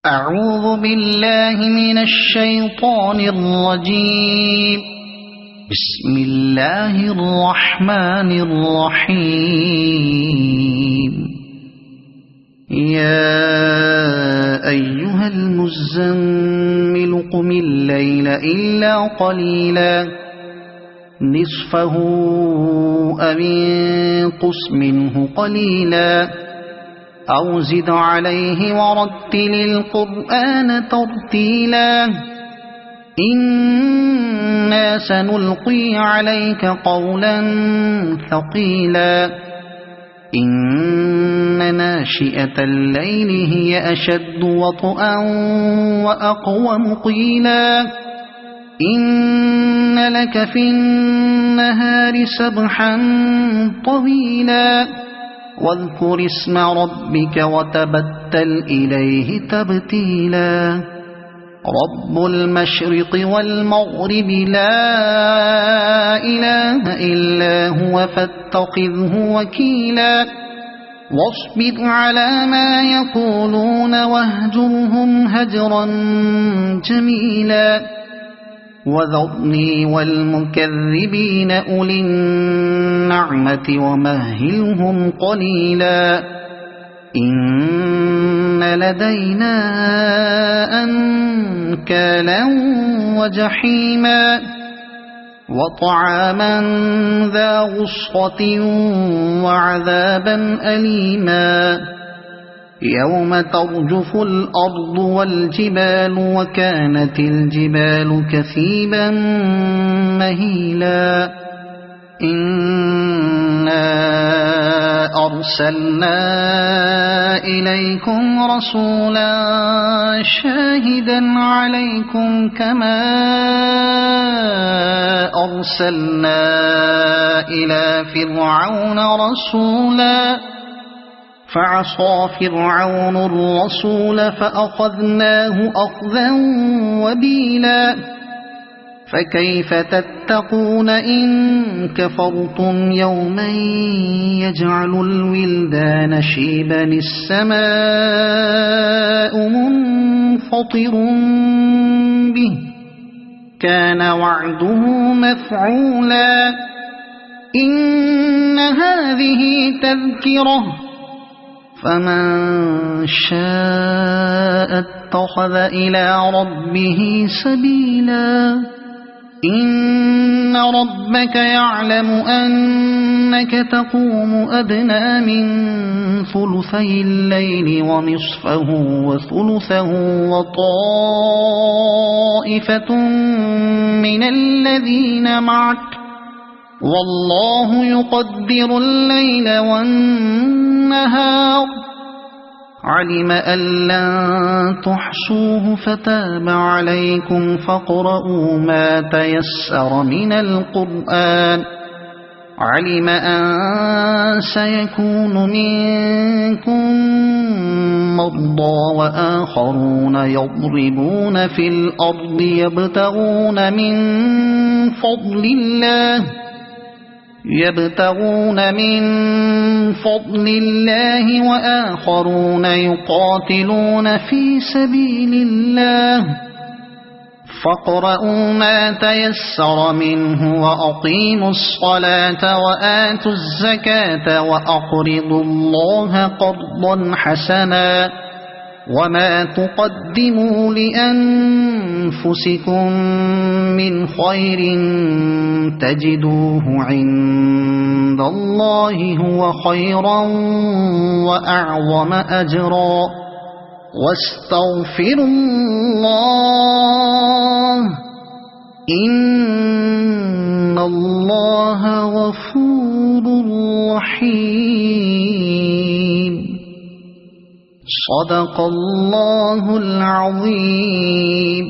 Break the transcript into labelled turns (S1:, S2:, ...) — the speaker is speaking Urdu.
S1: أعوذ بالله من الشيطان الرجيم. بسم الله الرحمن الرحيم. يا أيها المزمل قم الليل إلا قليلا نصفه أو انقص منه قليلا أو زد عليه ورتل القرآن ترتيلا إنا سنلقي عليك قولا ثقيلا إن ناشئة الليل هي أشد وطئا وأقوم قيلا إن لك في النهار سبحا طويلا واذكر اسم ربك وتبتل إليه تبتيلا رب المشرق والمغرب لا إله إلا هو فاتخذه وكيلا واصبر على ما يقولون واهجرهم هجرا جميلا وذرني والمكذبين أولي النعمة ومهلهم قليلا إن لدينا أنكالا وجحيما وطعاما ذا غصة وعذابا أليما يوم ترجف الأرض والجبال وكانت الجبال كثيبا مهيلا إنا أرسلنا إليكم رسولا شاهدا عليكم كما أرسلنا إلى فرعون رسولا فعصى فرعون الرسول فأخذناه أخذا وبيلا فكيف تتقون إن كفرتم يوما يجعل الولدان شيبا السماء منفطر به كان وعده مفعولا إن هذه تذكرة فمن شاء اتخذ إلى ربه سبيلا إن ربك يعلم أنك تقوم أدنى من ثلثي الليل ونصفه وثلثه وطائفة من الذين معك والله يقدر الليل والنهار علم أن لن تحصوه فتاب عليكم فاقرؤوا ما تيسر من القرآن علم أن سيكون منكم مرضى وآخرون يضربون في الأرض يبتغون من فضل الله وآخرون يقاتلون في سبيل الله فاقرؤوا ما تيسر منه وأقيموا الصلاة وآتوا الزكاة وأقرضوا الله قرضا حسنا وما تقدموا لأنفسكم من خير تجدوه عند الله هو خيرا وأعظم أجرا واستغفروا الله إن الله غفور رحيم صدق الله العظيم.